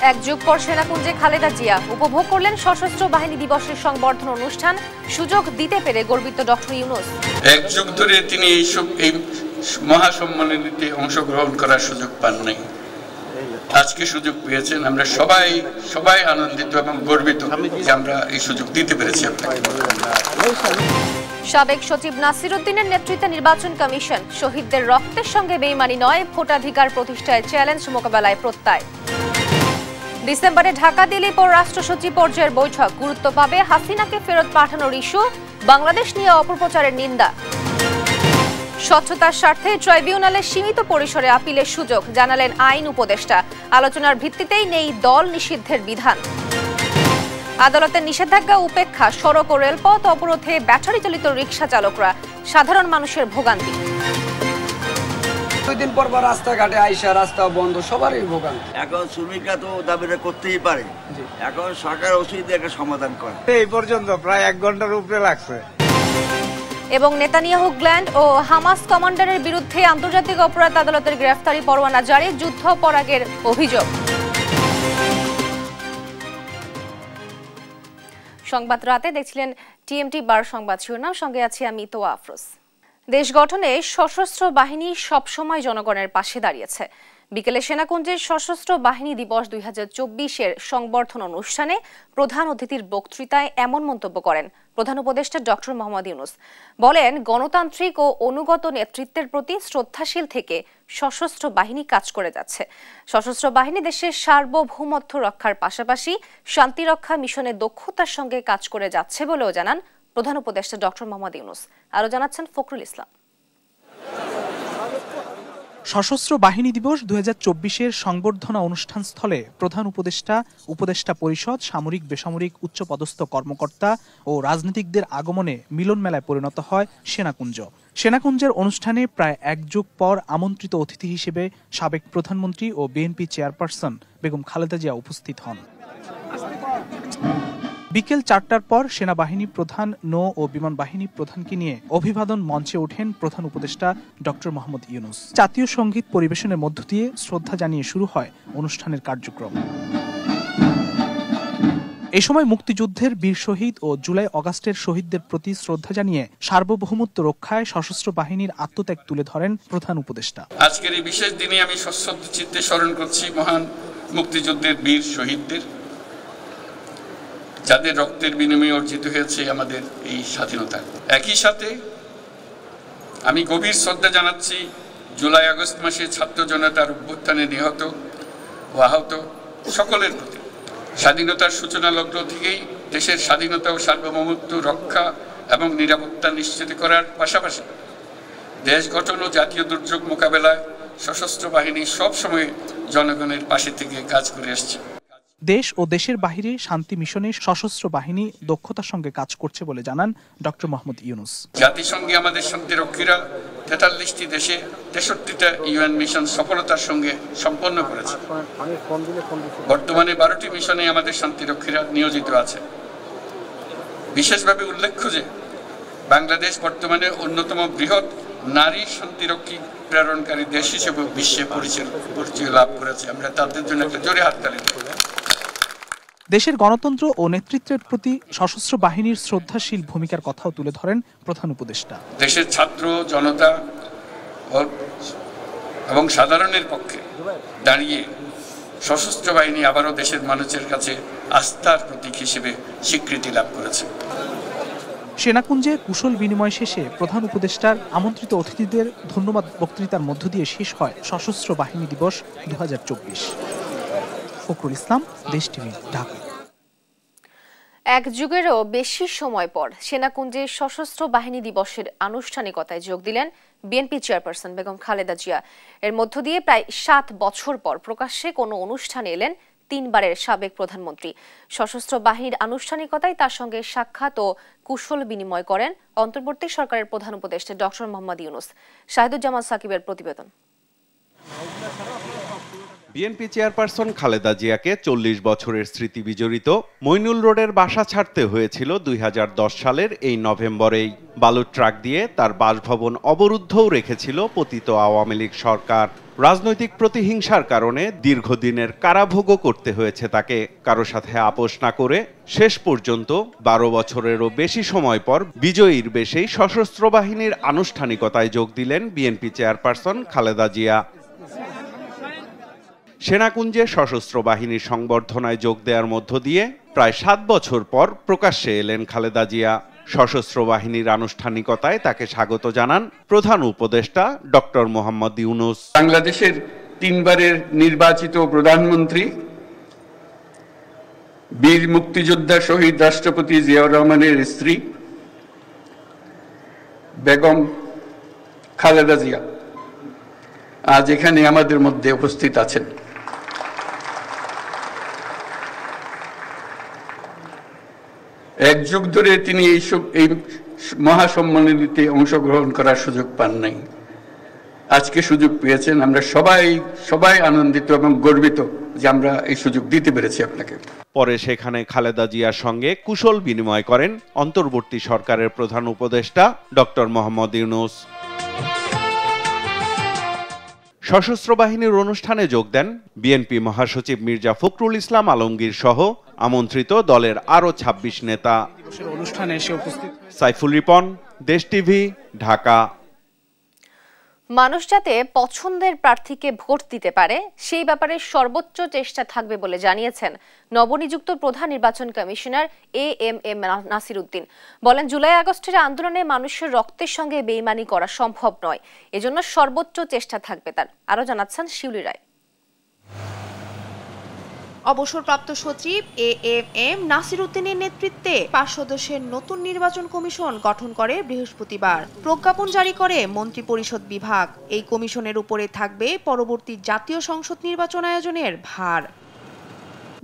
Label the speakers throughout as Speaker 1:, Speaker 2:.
Speaker 1: এক যুগ পর সেনাকুঞ্জে খালেদা জিয়া উপভোগ করলেন সশস্ত্র বাহিনী দিবসের সংবর্ধনা অনুষ্ঠান। সুযোগ দিতে পেরে গর্বিত ডক্টর ইউনূস।
Speaker 2: এক যুগ ধরে তিনি এই মহাসম্মেলনীতে অংশগ্রহণ করার সুযোগ পান নাই, আজকে সুযোগ পেয়েছেন। আমরা সবাই আনন্দিত এবং গর্বিত যে আমরা এই সুযোগ দিতে পেরেছি আপনাকে।
Speaker 1: সাবেক সচিব নাসির উদ্দিনের নেতৃত্বে নির্বাচন কমিশন শহীদদের রক্তের সঙ্গে বেইমানি নয়, ভোটাধিকার প্রতিষ্ঠায় চ্যালেঞ্জ মোকাবেলায় প্রত্যয়। ডিসেম্বরে ঢাকা দিল্লি পররাষ্ট্র সচিব পর্যায়ের বৈঠক, গুরুত্ব পাবে হাসিনাকে ফেরত পাঠানোর ইস্যু, বাংলাদেশ নিয়ে অপপ্রচারের নিন্দা। স্বচ্ছতার স্বার্থে ট্রাইব্যুনালে সীমিত পরিসরে আপিলের সুযোগ, জানালেন আইন উপদেষ্টা। আলোচনার ভিত্তিতেই নেই দল নিষিদ্ধের বিধান। আদালতের নিষেধাজ্ঞা উপেক্ষা সড়ক ও রেলপথ অবরোধে ব্যাটারি চালিত রিকশা চালকরা, সাধারণ মানুষের ভোগান্তি।
Speaker 3: দুই দিন পর রাস্তাঘাটে আইসা রাস্তা বন্ধ, সবারই ভোগান্তি।
Speaker 4: এখন শ্রমিকরা তো দাবিটা করতেই পারে, এখন সরকার উচিত একটা সমাধান করে।
Speaker 5: এই পর্যন্ত প্রায় 1 ঘন্টার উপরে লাগছে।
Speaker 1: এবং নেতানিয়াহু গ্ল্যান্ড ও হামাস কমান্ডারের বিরুদ্ধে আন্তর্জাতিক অপরাধ আদালতের গ্রেফতারি পরোয়ানা জারি, যুদ্ধাপরাধের অভিযোগ। সংবাদ রাতে দেখছিলেন টিএমটি বার সংবাদ শিরোনাম, সঙ্গে আছি আমি তোয়া আফরোজ। দেশ গঠনে সশস্ত্র বাহিনী সবসময় জনগণের পাশে দাঁড়িয়েছে। বিকেলে সেনাকুঞ্জের সশস্ত্র বাহিনী দিবস 2024-এর সংবর্ধনা অনুষ্ঠানে প্রধান অতিথির বক্তৃতায় এমন মন্তব্য করেন প্রধান উপদেষ্টা ডক্টর মোহাম্মদ ইউনূস। বলেন, গণতান্ত্রিক ও অনুগত নেতৃত্বের প্রতি শ্রদ্ধাশীল থেকে সশস্ত্র বাহিনী কাজ করে যাচ্ছে। সশস্ত্র বাহিনী দেশের সার্বভৌমত্ব রক্ষার পাশাপাশি শান্তিরক্ষা মিশনে দক্ষতার সঙ্গে কাজ করে যাচ্ছে বলেও জানান প্রধান উপদেষ্টা ডক্টর মোহাম্মদ ইউনূস। আরও জানাচ্ছেন ফখরুল ইসলাম।
Speaker 6: সশস্ত্র বাহিনী দিবস 2024-এর সংবর্ধনা অনুষ্ঠান স্থলে প্রধান উপদেষ্টা পরিষদ, সামরিক বেসামরিক উচ্চপদস্থ কর্মকর্তা ও রাজনীতিকদের আগমনে মিলন মেলায় পরিণত হয় সেনাকুঞ্জের অনুষ্ঠানে প্রায় 1 যুগ পর আমন্ত্রিত অতিথি হিসেবে সাবেক প্রধানমন্ত্রী ও বিএনপি চেয়ারপারসন বেগম খালেদা জিয়া উপস্থিত হন। বিকেল 4টার পর সেনাবাহিনী প্রধান, নৌ ও বিমান বাহিনী প্রধানকে নিয়ে অভিবাদন মঞ্চে ওঠেন প্রধান উপদেষ্টা ডক্টর মোহাম্মদ ইউনূস। জাতীয় সঙ্গীত পরিবেশনের মধ্য দিয়ে শ্রদ্ধা জানিয়ে শুরু হয় অনুষ্ঠানের কার্যক্রম। এই সময় মুক্তিযুদ্ধের বীর শহীদ ও জুলাই অগাস্টের শহীদদের প্রতি শ্রদ্ধা জানিয়ে সার্বভৌমত্ব রক্ষায় সশস্ত্র বাহিনীর আত্মত্যাগ তুলে ধরেন প্রধান উপদেষ্টা।
Speaker 2: আজকের এই বিশেষ দিনে আমি সশ্রদ্ধ চিত্তে স্মরণ করছি মহান মুক্তিযুদ্ধের বীর শহীদদের, যাদের রক্তের বিনিময়ে অর্জিত হয়েছে আমাদের এই স্বাধীনতা। একই সাথে আমি গভীর শ্রদ্ধা জানাচ্ছি জুলাই আগস্ট মাসে ছাত্র জনতার অভ্যুত্থানে নিহত ও আহত সকলের প্রতি। স্বাধীনতার সূচনা লগ্ন থেকেই দেশের স্বাধীনতা ও সার্বভৌমত্ব রক্ষা এবং নিরাপত্তা নিশ্চিত করার পাশাপাশি দেশ গঠন ও জাতীয় দুর্যোগ মোকাবেলায় সশস্ত্র বাহিনী সবসময় জনগণের পাশে থেকে কাজ করে আসছে।
Speaker 6: দেশ ও দেশের বাহিরে শান্তি মিশনে সশস্ত্র বাহিনী দক্ষতার সঙ্গে কাজ করছে বলে জানান ডক্টর মোহাম্মদ ইউনূস।
Speaker 2: জাতিসংঘে আমাদের শান্তিরক্ষীরা 43টি দেশে 63টা ইউএন মিশন সফলতার সঙ্গে সম্পন্ন করেছে। বর্তমানে 12টি মিশনে আমাদের শান্তিরক্ষীরা নিয়োজিত আছে। বিশেষভাবে উল্লেখ্য যে বাংলাদেশ বর্তমানে অন্যতম বৃহৎ নারী শান্তিরক্ষী প্রেরণকারী দেশ হিসেবে বিশ্বে পরিচয় লাভ করেছে। আমরা তাদের জন্য একটা জোরে হাততালি দেব।
Speaker 6: দেশের গণতন্ত্র ও নেতৃত্বের প্রতি সশস্ত্র বাহিনীর শ্রদ্ধাশীল ভূমিকার কথাও তুলে ধরেন প্রধান উপদেষ্টা।
Speaker 2: দেশের ছাত্র জনতা এবং সাধারণের পক্ষে দাঁড়িয়ে সশস্ত্র বাহিনী আবারও দেশের মানুষের কাছে আস্থার প্রতীক হিসেবে স্বীকৃতি লাভ করেছে।
Speaker 6: সেনাকুঞ্জে কুশল বিনিময় শেষে প্রধান উপদেষ্টার আমন্ত্রিত অতিথিদের ধন্যবাদ বক্তৃতার মধ্য দিয়ে শেষ হয় সশস্ত্র বাহিনী দিবস 2024। ফখরুল ইসলাম, দেশ টিভি, ঢাকা।
Speaker 1: এক যুগেরও বেশি সময় পর সেনাকুঞ্জে সশস্ত্র বাহিনী দিবসের আনুষ্ঠানিকতায় যোগ দিলেন বিএনপি চেয়ারপারসন বেগম খালেদা জিয়া। এর মধ্য দিয়ে প্রায় 7 বছর পর প্রকাশ্যে কোনো অনুষ্ঠানে এলেন 3 বারের সাবেক প্রধানমন্ত্রী। সশস্ত্র বাহিনীর আনুষ্ঠানিকতায় তার সঙ্গে সাক্ষাৎ ও কুশল বিনিময় করেন অন্তর্বর্তী সরকারের প্রধান উপদেষ্টা ডক্টর মোহাম্মদ ইউনূস। শাহিদুজ্জামান সাকিবের প্রতিবেদন।
Speaker 7: বিএনপি চেয়ারপারসন খালেদা জিয়াকে 40 বছরের স্মৃতি বিজড়িত মইনুল রোডের বাসা ছাড়তে হয়েছিল 2010 সালের এই নভেম্বরেই। বালুর ট্রাক দিয়ে তার বাসভবন অবরুদ্ধও রেখেছিল পতিত আওয়ামী লীগ সরকার। রাজনৈতিক প্রতিহিংসার কারণে দীর্ঘদিনের কারাভোগও করতে হয়েছে তাকে। কারো সাথে আপোষ না করে শেষ পর্যন্ত 12 বছরেরও বেশি সময় পর বিজয়ীর বেশেই সশস্ত্র বাহিনীর আনুষ্ঠানিকতায় যোগ দিলেন বিএনপি চেয়ারপারসন খালেদা জিয়া। সেনাকুঞ্জে সশস্ত্র বাহিনীর সংবর্ধনায় যোগ দেওয়ার মধ্য দিয়ে প্রায় 7 বছর পর প্রকাশ্যে এলেন খালেদা জিয়া। সশস্ত্র বাহিনীর আনুষ্ঠানিকতায় তাকে স্বাগত জানান প্রধান উপদেষ্টা ডক্টর মোহাম্মদ ইউনূস।
Speaker 2: বাংলাদেশের 3 বারের নির্বাচিত প্রধানমন্ত্রী, বীর মুক্তিযোদ্ধা শহীদ রাষ্ট্রপতি জিয়াউর রহমানের স্ত্রী বেগম খালেদা জিয়া আজ এখানে আমাদের মধ্যে উপস্থিত আছেন। এক যুগ ধরে তিনি এই মহাসম্মেলনীতে অংশগ্রহণ করার সুযোগ পান নাই, আজকে সুযোগ পেয়েছেন। আমরা সবাই আনন্দিত এবং গর্বিত যে আমরা এই সুযোগ দিতে পেরেছি আপনাকে।
Speaker 7: পরে সেখানে খালেদা জিয়ার সঙ্গে কুশল বিনিময় করেন অন্তর্বর্তী সরকারের প্রধান উপদেষ্টা ডক্টর মোহাম্মদ ইউনূস। সশস্ত্র বাহিনীর অনুষ্ঠানে যোগ দেন বিএনপি মহাসচিব মির্জা ফখরুল ইসলাম আলমগীর সহ আমন্ত্রিত দলের আরো 26 নেতা।
Speaker 6: অনুষ্ঠানে এসে উপস্থিত
Speaker 7: সাইফুল রিপন, দেশ টিভি, ঢাকা।
Speaker 1: মানুষ যাতে পছন্দের প্রার্থীকে ভোট দিতে পারে সেই ব্যাপারে সর্বোচ্চ চেষ্টা থাকবে বলে জানিয়েছেন নবনিযুক্ত প্রধান নির্বাচন কমিশনার এএমএম নাসির উদ্দিন। বলেন, জুলাই আগস্টের আন্দোলনে মানুষের রক্তের সঙ্গে বেইমানি করা সম্ভব নয়, এজন্য সর্বোচ্চ চেষ্টা থাকবে তার। আরো জানাচ্ছেন শিউলি রায়।
Speaker 8: অবসরপ্রাপ্ত সচিব এএমএম নাসির উদ্দিনের নেতৃত্বে 5 সদস্যের নতুন নির্বাচন কমিশন গঠন করে বৃহস্পতিবার। প্রজ্ঞাপন জারি করে মন্ত্রিপরিষদ বিভাগ। এই কমিশনের উপরে থাকবে পরবর্তী জাতীয় সংসদ নির্বাচন আয়োজনের ভার।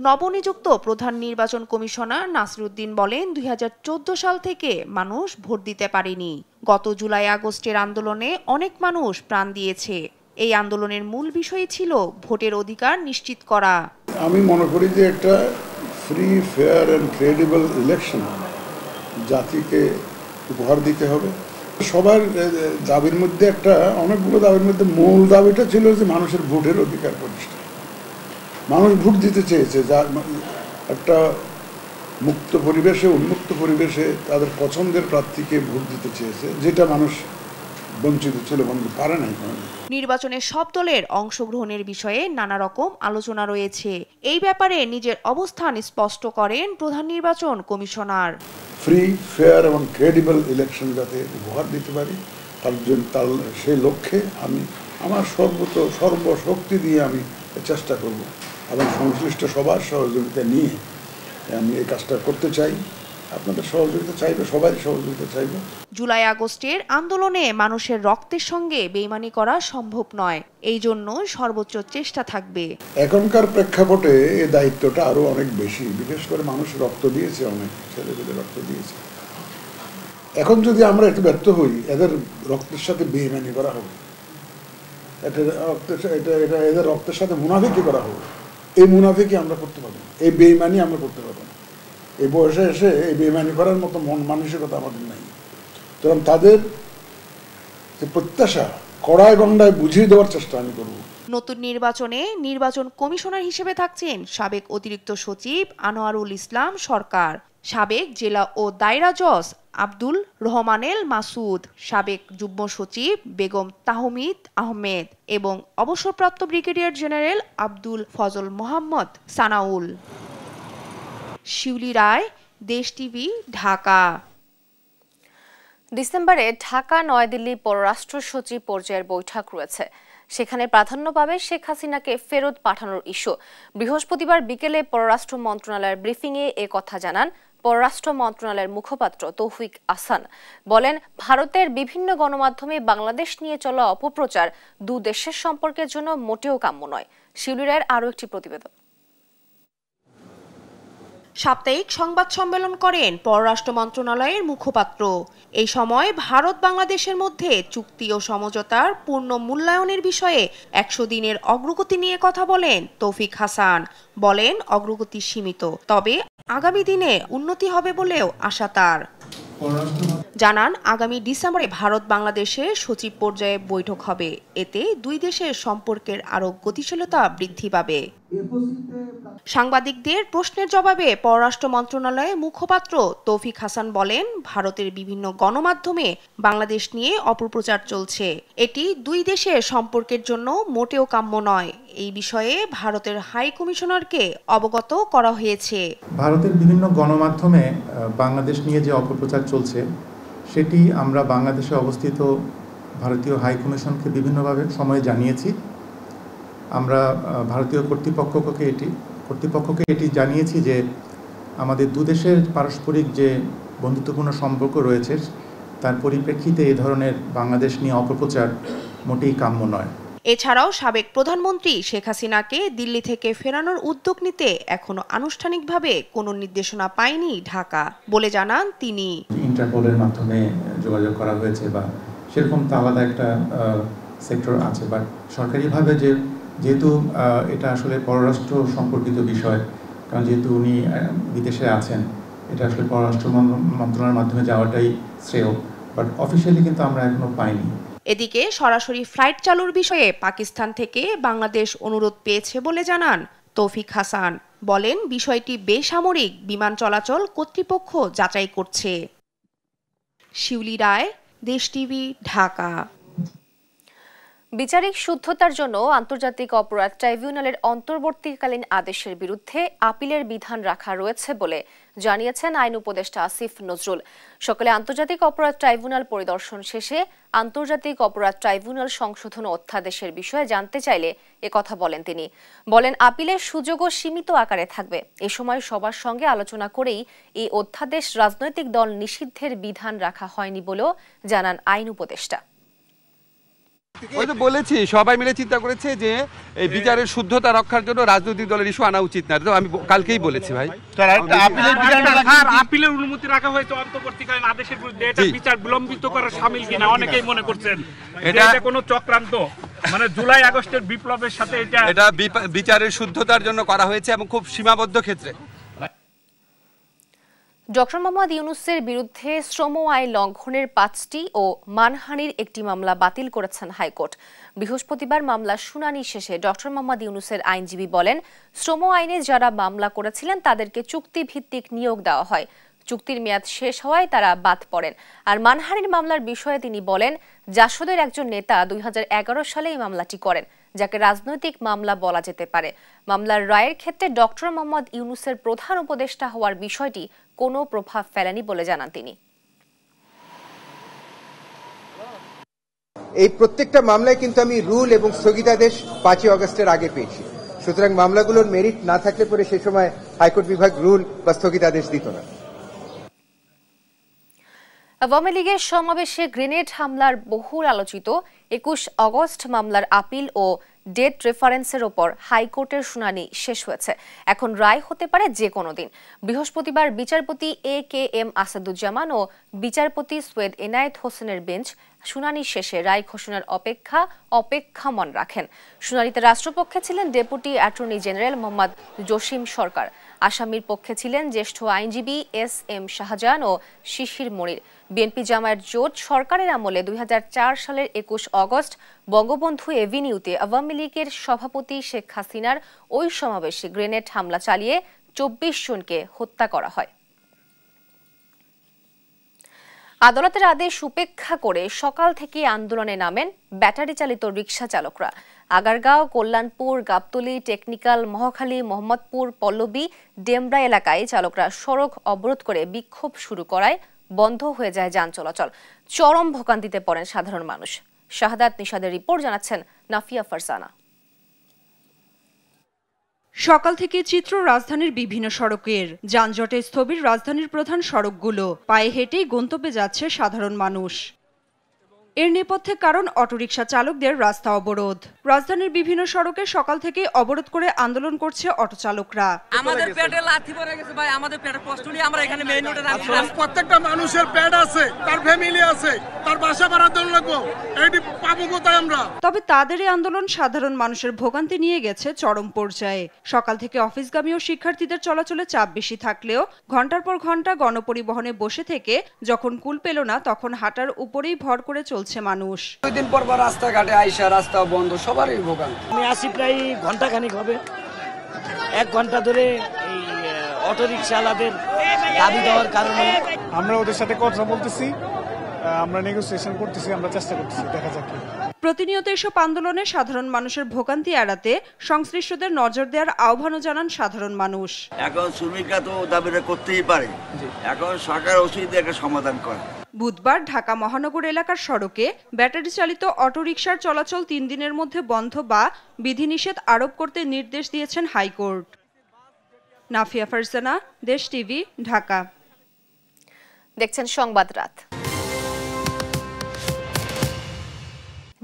Speaker 8: নবনিযুক্ত প্রধান নির্বাচন কমিশনার নাসির উদ্দিন বলেন, 2014 সাল থেকে মানুষ ভোট দিতে পারেনি। গত জুলাই আগস্টের আন্দোলনে অনেক মানুষ প্রাণ দিয়েছে। এই আন্দোলনের মূল বিষয় ছিল ভোটের অধিকার নিশ্চিত করা।
Speaker 9: আমি মনে করি যে একটা free, fair and credible election জাতিকে উপহার দিতে হবে। সবার দাবির মধ্যে অনেকগুলো দাবির মধ্যে মূল দাবিটা ছিল যে মানুষের ভোটের অধিকার প্রতিষ্ঠা। মানুষ ভোট দিতে চেয়েছে, যার একটা মুক্ত পরিবেশে, উন্মুক্ত পরিবেশে তাদের পছন্দের প্রার্থীকে ভোট দিতে চেয়েছে, যেটা মানুষ বঞ্চিত ছিল, পারে নাই।
Speaker 8: নির্বাচনের সব দলের অংশগ্রহণের বিষয়ে নানা রকম আলোচনা রয়েছে। এই ব্যাপারে নিজের অবস্থান স্পষ্ট করেন প্রধান নির্বাচন কমিশনার।
Speaker 9: ফ্রি, ফেয়ার এবং ক্রেডিবল ইলেকশন যাতে উপহার দিতে পারি, তার সেই লক্ষ্যে আমি আমার সর্বশক্তি দিয়ে আমি চেষ্টা করব এবং সংশ্লিষ্ট সবার সহযোগিতা নিয়ে আমি এই কাজটা করতে চাই। আপনাদের সহযোগিতা চাইবে, সবারই সহযোগিতা চাইবে।
Speaker 8: জুলাই আগস্টের আন্দোলনে মানুষের রক্তের সঙ্গে বেইমানি করা সম্ভব নয়, এই জন্য সর্বোচ্চ চেষ্টা থাকবে।
Speaker 9: এখনকার প্রেক্ষাপটে এই দায়িত্বটা আরো অনেক বেশি, বিশেষ করে মানুষ রক্ত দিয়েছে, অনেক ছেলেপেলে রক্ত দিয়েছে। এখন যদি আমরা একটু ব্যর্থ হই, এদের রক্তের সাথে বেইমানি করা হবে, এদের রক্তের সাথে মুনাফিকি করা হবে। এই মুনাফিকি আমরা করতে পারবো না, এই বেইমানি আমরা করতে পারবো না। এই বয়সে এসে এই বেইমানি করার মতো মন মানসিকতা আমাদের নাই। কারণ তাদের যে প্রত্যাশা কড়ায় গন্ডায় বুঝিয়ে দেওয়ার চেষ্টা আমি করব।
Speaker 8: নতুন নির্বাচনে নির্বাচন কমিশনার হিসেবে থাকছেন সাবেক অতিরিক্ত সচিব আনোয়ারুল ইসলাম সরকার, সাবেক জেলা ও দায়রা জজ আব্দুল রহমানেল মাসুদ, সাবেক যুগ্ম সচিব বেগম তাহমিদ আহমেদ এবং অবসরপ্রাপ্ত ব্রিগেডিয়ার জেনারেল আব্দুল ফজল মোহাম্মদ সানাউল। শিউলি রায়, দেশ টিভি, ঢাকা।
Speaker 1: ডিসেম্বরে ঢাকা নয়াদিল্লি পররাষ্ট্র সচিব পর্যায়ের বৈঠক রয়েছে। সেখানে প্রাধান্য পাবে শেখ হাসিনাকে ফেরত পাঠানোর ইস্যু। বৃহস্পতিবার বিকেলে পররাষ্ট্র মন্ত্রণালয়ের ব্রিফিংয়ে এ কথা জানান পররাষ্ট্র মন্ত্রণালয়ের মুখপাত্র তৌফিক আহসান। বলেন, ভারতের বিভিন্ন গণমাধ্যমে বাংলাদেশ নিয়ে চলা অপপ্রচার দু দেশের সম্পর্কের জন্য মোটেও কাম্য নয়। শিউলি রায়ের আরও একটি প্রতিবেদন।
Speaker 8: সাপ্তাহিক সংবাদ সম্মেলন করেন পররাষ্ট্র মন্ত্রণালয়ের মুখপাত্র। এই সময় ভারত বাংলাদেশের মধ্যে চুক্তি ও সমঝোতার পূর্ণ মূল্যায়নের বিষয়ে 100 দিনের অগ্রগতি নিয়ে কথা বলেন তৌফিক হাসান। বলেন, অগ্রগতি সীমিত, তবে আগামী দিনে উন্নতি হবে বলেও আশা তার। জানান আগামী ডিসেম্বরে ভারত বাংলাদেশে সচিব পর্যায়ে বৈঠক হবে। এতে দুই দেশের সম্পর্কের আরও গতিশীলতা বৃদ্ধি পাবে। সাংবাদিকদের প্রশ্নের জবাবে পররাষ্ট্র মন্ত্রণালয়ের মুখপাত্র তৌফিক হাসান বলেন, ভারতের বিভিন্ন গণমাধ্যমে বাংলাদেশ নিয়ে অপপ্রচার চলছে। এটি দুই দেশের সম্পর্কের জন্য মোটেও কাম্য নয়। এই বিষয়ে ভারতের হাই কমিশনারকে অবগত করা হয়েছে।
Speaker 10: ভারতের বিভিন্ন গণমাধ্যমে বাংলাদেশ নিয়ে যে অপপ্রচার চলছে সেটি আমরা বাংলাদেশে অবস্থিত ভারতীয় হাই কমিশনকে বিভিন্নভাবে সময়ে জানিয়েছি। আমরা ভারতীয় কর্তৃপক্ষকে এটি জানিয়েছি যে আমাদের দুদেশের পারস্পরিক যে বন্ধুত্বপূর্ণ সম্পর্ক রয়েছে তার পরিপ্রেক্ষিতে এই ধরনের বাংলাদেশ নিয়ে অপপ্রচার মোটেই কাম্য নয়।
Speaker 8: এছাড়াও সাবেক প্রধানমন্ত্রী শেখ হাসিনাকে দিল্লি থেকে ফেরানোর উদ্যোগ নিতে এখনো আনুষ্ঠানিকভাবে কোনো নির্দেশনা পায়নি ঢাকা বলে জানান তিনি।
Speaker 10: ইন্টারপোলের মাধ্যমে যোগাযোগ করা হয়েছে বা সেরকম তো আলাদা একটা সেক্টর আছে, বাট সরকারিভাবে যেহেতু এটা আসলে পররাষ্ট্র সম্পর্কিত বিষয়, কারণ যেহেতু উনি বিদেশে আছেন, এটা আসলে পররাষ্ট্র মন্ত্রণালয়ের মাধ্যমে যাওয়াটাই শ্রেয়, বাট অফিসিয়ালি কিন্তু আমরা এখনো পাইনি।
Speaker 8: এদিকে সরাসরি ফ্লাইট চালুর বিষয়ে পাকিস্তান থেকে বাংলাদেশ অনুরোধ পেয়েছে বলে জানান তৌফিক হাসান। বলেন, বিষয়টি বেসামরিক বিমান চলাচল কর্তৃপক্ষ যাচাই করছে। শিউলি রায়, দেশ টিভি, ঢাকা।
Speaker 1: বিচারিক শুদ্ধতার জন্য আন্তর্জাতিক অপরাধ ট্রাইব্যুনালের অন্তর্বর্তীকালীন আদেশের বিরুদ্ধে আপিলের বিধান রাখা রয়েছে বলে জানিয়েছেন আইন উপদেষ্টা আসিফ নজরুল। সকালে আন্তর্জাতিক অপরাধ ট্রাইব্যুনাল পরিদর্শন শেষে আন্তর্জাতিক অপরাধ ট্রাইব্যুনাল সংশোধন অধ্যাদেশের বিষয়ে জানতে চাইলে একথা বলেন তিনি। বলেন, আপিলের সুযোগও সীমিত আকারে থাকবে। এ সময় সবার সঙ্গে আলোচনা করেই এই অধ্যাদেশ রাজনৈতিক দল নিষিদ্ধের বিধান রাখা হয়নি বলেও জানান আইন উপদেষ্টা।
Speaker 11: ওই তো বলেছি, সবাই মিলে চিন্তা করেছে যে এই বিচারের শুদ্ধতা রক্ষার জন্য রাজনৈতিক দলের ইস্যু আনা উচিত না। তো আমি কালকেই বলেছি ভাই,
Speaker 12: আপিলের অনুমতি রাখা হয়েছে অন্তর্বর্তীকালীন আদেশের বিরুদ্ধে। এটা বিচার বিলম্বিত করা শামিল কিনা অনেকেই মনে করছেন এটা কোনো চক্রান্ত, মানে জুলাই আগস্টের বিপ্লবের সাথে এটা
Speaker 11: বিচারের শুদ্ধতার জন্য করা হয়েছে এবং খুব সীমাবদ্ধ ক্ষেত্রে।
Speaker 1: ডক্টর মোহাম্মদ ইউনূসের বিরুদ্ধে শ্রম আইন লঙ্ঘনের 5টি ও মানহানির একটি মামলা বাতিল করেছেন হাইকোর্ট। বৃহস্পতিবার মামলার শুনানি শেষে ডক্টর মোহাম্মদ ইউনূসের আইনজীবী বলেন, শ্রম আইনে যারা মামলা করেছিলেন তাদেরকে চুক্তিভিত্তিক নিয়োগ দেওয়া হয়। চুক্তির মেয়াদ শেষ হওয়ায় তারা বাদ পড়েন। আর মানহানির মামলার বিষয়ে তিনি বলেন, জাসদের একজন নেতা 2011 সালে এই মামলাটি করেন, যাকে রাজনৈতিক মামলা বলা যেতে পারে। মামলার রায়ের ক্ষেত্রে ডক্টর মোহাম্মদ ইউনূসের প্রধান উপদেষ্টা হওয়ার বিষয়টি কোনো প্রভাব ফেলেনি বলে জানান তিনি।
Speaker 13: এই প্রত্যেকটা মামলায় কিন্তু আমি রুল এবং স্থগিতাদেশ 5 আগস্টের আগে পেয়েছি। সুতরাং মামলাগুলোর মেরিট না থাকলে পরে সে সময় হাইকোর্ট বিভাগ রুল বা স্থগিতাদেশ দিত না।
Speaker 1: আওয়ামী লীগের সমাবেশে গ্রেনেড হামলার বহুল আলোচিত 21 আগস্ট মামলার আপিল ও ডেট রেফারেন্সের ওপর হাইকোর্টের শুনানি শেষ হয়েছে। এখন রায় হতে পারে যে কোনো দিন। বৃহস্পতিবার বিচারপতি AKM আসাদুজ্জামান ও বিচারপতি সৈয়দ এনায়েত হোসেনের বেঞ্চ শুনানি শেষে রায় ঘোষণার অপেক্ষামন রাখেন। শুনানিতে রাষ্ট্রপক্ষে ছিলেন deputy attorney general Mohammad Jasim Sarkar. আসামির পক্ষে ছিলেন জ্যেষ্ঠ আইনজীবী SM শাহজাহান ও শিশির মনির। বিএনপি জামায়াত জোট সরকারের আমলে 2004 সালের 21 আগস্ট বঙ্গবন্ধু এভিনিউতে আওয়ামী লীগের সভাপতি শেখ হাসিনার ওই সমাবেশে গ্রেনেড হামলা চালিয়ে 24 জনকে হত্যা করা হয়। আদালতের আদেশ উপেক্ষা করে সকাল থেকে আন্দোলনে নামেন ব্যাটারি চালিত রিকশা চালকরা। আগারগাঁও, কল্যাণপুর, গাবতলী, টেকনিক্যাল, মহাখালী, মোহাম্মদপুর, পল্লবী, ডেমরা এলাকায় চালকরা সড়ক অবরোধ করে বিক্ষোভ শুরু করায় বন্ধ হয়ে যায় যান চলাচল। চরম ভোগান্তিতে পড়েন সাধারণ মানুষ। শাহাদাত নিশাদের রিপোর্ট জানাচ্ছেন নাফিয়া ফারসানা।
Speaker 14: সকাল থেকে চিত্র রাজধানীর বিভিন্ন সড়কের। যানজটে স্থবির রাজধানীর প্রধান সড়কগুলো। পায়ে হেঁটেই গন্তব্যে যাচ্ছে সাধারণ মানুষ। এর নেপথ্যে কারণ অটোরিকশা চালকদের রাস্তা অবরোধ। রাজধানীর বিভিন্ন সড়কে সকাল থেকে অবরোধ করে আন্দোলন করছে অটো চালকরা।
Speaker 15: আমাদের পেটে লাথি পড়ে গেছে ভাই, আমাদের পেটে কষ্ট নিয়ে আমরা এখানে মেইন রোডে নামি।
Speaker 16: প্রত্যেকটা মানুষের পেট আছে, তার ফ্যামিলি আছে, তার বাসা ভাড়া দেওয়া লাগবে, এইটি পাবো কোথায় আমরা?
Speaker 14: তবে তাদের এই আন্দোলন সাধারণ মানুষের ভোগান্তি নিয়ে গেছে চরম পর্যায়ে। সকাল থেকে অফিসগামী ও শিক্ষার্থীদের চলাচলে চাপ বেশি থাকলেও ঘন্টার পর ঘন্টা গণপরিবহনে বসে থেকে যখন কুল পেল না তখন হাঁটার উপরেই ভর করে চলছে মানুষ।
Speaker 3: 2 দিন পর রাস্তাঘাটে আইসা রাস্তা বন্ধ, সবারই ভোগান্তি।
Speaker 17: আমি আসি প্রায় ঘন্টাখানিক হবে, 1 ঘন্টা ধরে এই অটোরিকশাওয়ালাদের দাবি দেওয়ার কারণে
Speaker 5: আমরা ওদের সাথে কথা বলতেছি, আমরা নেগোসিয়েশন করতেছি, আমরা চেষ্টা করতেছি, দেখা যাক।
Speaker 14: প্রতিনিয়ত এসব আন্দোলনে সাধারণ মানুষের ভোগান্তি এড়াতে সংশ্লিষ্টদের নজর দেওয়ার আহ্বানও জানান সাধারণ মানুষ।
Speaker 4: এখন শ্রমিকরা তো দাবিটা করতেই পারে, এখন সরকার উচিত একটা সমাধান করে।
Speaker 14: বুধবার ঢাকা মহানগর এলাকার সড়কে ব্যাটারি চালিত অটোরিকশার চলাচল 3 দিনের মধ্যে বন্ধ বা বিধিনিষেধ আরোপ করতে নির্দেশ দিয়েছেন হাইকোর্ট। নাফিয়া ফারজানা, দেশ টিভি, ঢাকা।
Speaker 1: দেখছেন সংবাদ রাত।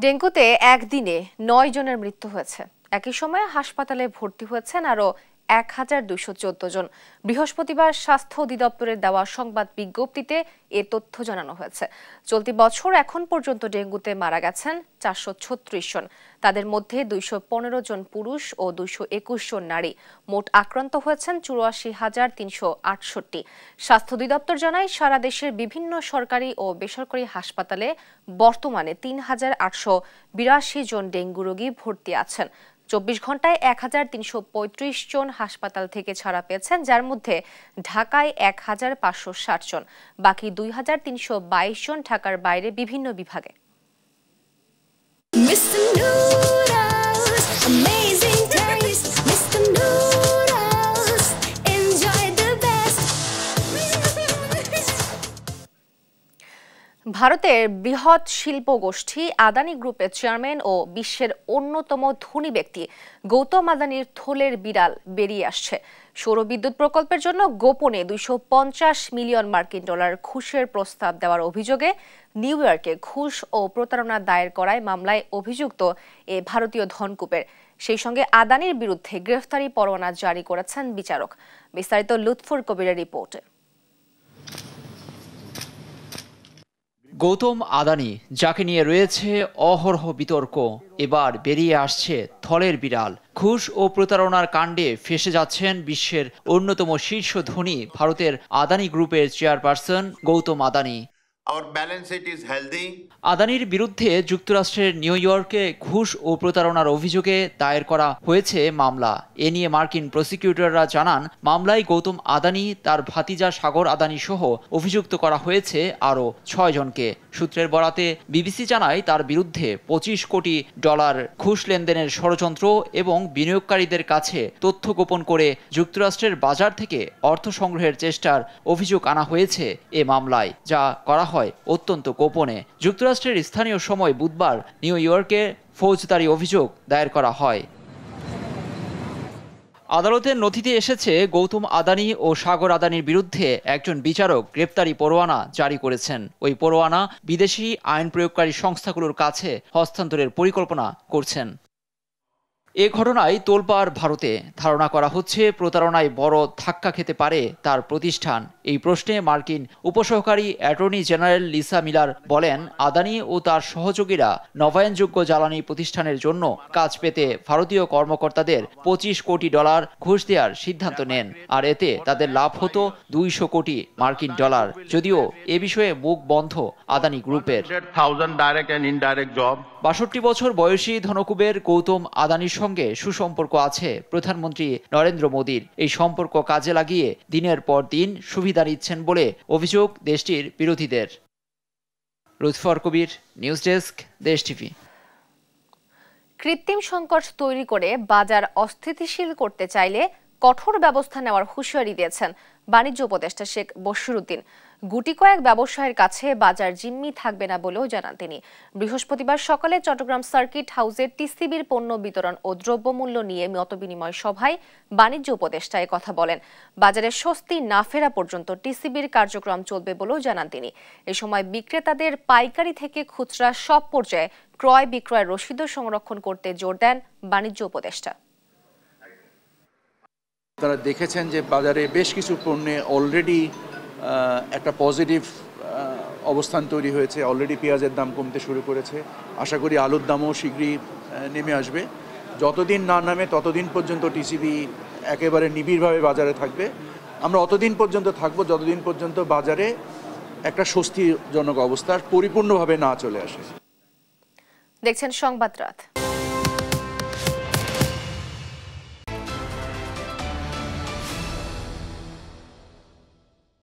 Speaker 1: ডেঙ্গুতে একদিনে 9 জনের মৃত্যু হয়েছে। একই সময়ে হাসপাতালে ভর্তি হয়েছেন আরও 1214 জন। বৃহস্পতিবার স্বাস্থ্য অধিদপ্তরের দেওয়া সংবাদ বিজ্ঞপ্তিতে এ তথ্য জানানো হয়েছে। চলতি বছর এখন পর্যন্ত ডেঙ্গুতে মারা গেছেন 436 জন। তাদের মধ্যে 215 জন পুরুষ ও 221 জন নারী। মোট আক্রান্ত হয়েছেন 84,368। স্বাস্থ্য অধিদপ্তর জানায় সারা দেশের বিভিন্ন সরকারি ও বেসরকারি হাসপাতালে বর্তমানে 3,882 জন ডেঙ্গু রোগী ভর্তি আছেন। 24 ঘন্টায় 1,335 জন হাসপাতাল থেকে ছাড়া পেয়েছেন, যার মধ্যে ঢাকায় 1,560 জন। বাকি 2,322 জন ঢাকার বাইরে বিভিন্ন বিভাগে। ভারতের বৃহৎ শিল্প গোষ্ঠী আদানি গ্রুপের চেয়ারম্যান ও বিশ্বের অন্যতম ধনী ব্যক্তি গৌতম আদানির থলের বিড়াল বেরিয়ে আসছে। সৌরবিদ্যুৎ প্রকল্পের জন্য গোপনে 250 মিলিয়ন মার্কিন ডলার ঘুষের প্রস্তাব দেওয়ার অভিযোগে নিউ ইয়র্কে ঘুষ ও প্রতারণা দায়ের করায় মামলায় অভিযুক্ত এ ভারতীয় ধনকুবের। সেই সঙ্গে আদানির বিরুদ্ধে গ্রেফতারি পরোয়ানা জারি করেছেন বিচারক। বিস্তারিত লুৎফুর কবিরের রিপোর্টে।
Speaker 18: গৌতম আদানি, যাকে নিয়ে রয়েছে অহরহ বিতর্ক, এবার বেরিয়ে আসছে থলের বিড়াল। ঘুষ ও প্রতারণার কাণ্ডে ফেঁসে যাচ্ছেন বিশ্বের অন্যতম শীর্ষ ধনী ভারতের আদানি গ্রুপের চেয়ারপারসন গৌতম আদানি। আদানির বিরুদ্ধে যুক্তরাষ্ট্রের নিউ ইয়র্কে ঘুষ ও প্রতারণার অভিযোগে দায়ের করা হয়েছে মামলা। এ নিয়ে মার্কিন প্রসিকিউটররা জানান, মামলায় গৌতম আদানি, তার ভাতিজা সাগর আদানি সহ অভিযুক্ত করা হয়েছে আরও 6 জনকে। সূত্রের বরাতে বিবিসি জানায়, তার বিরুদ্ধে 25 কোটি ডলার ঘুষ লেনদেনের ষড়যন্ত্র এবং বিনিয়োগকারীদের কাছে তথ্য গোপন করে যুক্তরাষ্ট্রের বাজার থেকে অর্থ সংগ্রহের চেষ্টার অভিযোগ আনা হয়েছে এ মামলায়, যা করা হয় অত্যন্ত গোপনে। যুক্তরাষ্ট্রের স্থানীয় সময় বুধবার নিউ ইয়র্কে ফৌজদারি অভিযোগ দায়ের করা হয়। আদালতের নথিতে এসেছে, গৌতম আদানি ও সাগর আদানির বিরুদ্ধে একজন বিচারক গ্রেপ্তারি পরোয়ানা জারি করেছেন। ওই পরোয়ানা বিদেশি আইন প্রয়োগকারী সংস্থাগুলোর কাছে হস্তান্তরের পরিকল্পনা করছেন। এ ঘটনায় তোলপাড় ভারতে। ধারণা করা হচ্ছে প্রতারণায় বড় ধাক্কা খেতে পারে তার প্রতিষ্ঠান। এই প্রশ্নে মার্কিন উপসহকারী অ্যাটর্নি জেনারেল লিসা মিলার বলেন, আদানি ও তার সহযোগীরা নবায়নযোগ্য জ্বালানি প্রতিষ্ঠানের জন্য কাজ পেতে ভারতীয় কর্মকর্তাদের 25 কোটি ডলার ঘুষ দেওয়ার সিদ্ধান্ত নেন, আর এতে তাদের লাভ হতো 200 কোটি মার্কিন ডলার। যদিও এ বিষয়ে মুখ বন্ধ আদানি গ্রুপের। 62 বছর বয়সী ধনকুবের গৌতম আদানির সঙ্গে সুসম্পর্ক আছে প্রধানমন্ত্রী নরেন্দ্র মোদীর। এই সম্পর্ক কাজে লাগিয়ে দিনের পর দিন সুবিধা নিচ্ছেন বলে অভিযোগ দেশটির বিরোধীদের। লুৎফর কবির, নিউজ ডেস্ক, দেশ টিভি।
Speaker 1: কৃত্রিম সংকট তৈরি করে বাজার অস্থিতিশীল করতে চাইলে কঠোর ব্যবস্থা নেওয়ার হুঁশিয়ারি দিয়েছেন বাণিজ্য উপদেষ্টা শেখ বশির উদ্দিন। গুটি কয়েক ব্যবসায়ীর কাছে বাজার জিম্মি থাকবে না বলেও জানান তিনি। বৃহস্পতিবার সকালে চট্টগ্রাম সার্কিট হাউসের টিসিবির পণ্য বিতরণ ও দ্রব্যমূল্য নিয়ে মতবিনিময় সভায় বাণিজ্য উপদেষ্টা কথা বলেন। বাজারে স্বস্তি না ফেরা পর্যন্ত টিসিবির কার্যক্রম চলবে বলেও জানান তিনি। এ সময় বিক্রেতাদের পাইকারি থেকে খুচরা সব পর্যায়ে ক্রয় বিক্রয় রসিদও সংরক্ষণ করতে জোর দেন বাণিজ্য উপদেষ্টা।
Speaker 19: তারা দেখেছেন যে বাজারে বেশ কিছু পণ্যে অলরেডি একটা পজিটিভ অবস্থান তৈরি হয়েছে। অলরেডি পেঁয়াজের দাম কমতে শুরু করেছে। আশা করি আলুর দামও শীঘ্রই নেমে আসবে। যতদিন না নামে ততদিন পর্যন্ত টিসিবি একেবারে নিবিড়ভাবে বাজারে থাকবে। আমরা অতদিন পর্যন্ত থাকব যতদিন পর্যন্ত বাজারে একটা স্বস্তিজনক অবস্থা পরিপূর্ণভাবে না চলে আসে।
Speaker 1: দেখছেন সংবাদ রাত।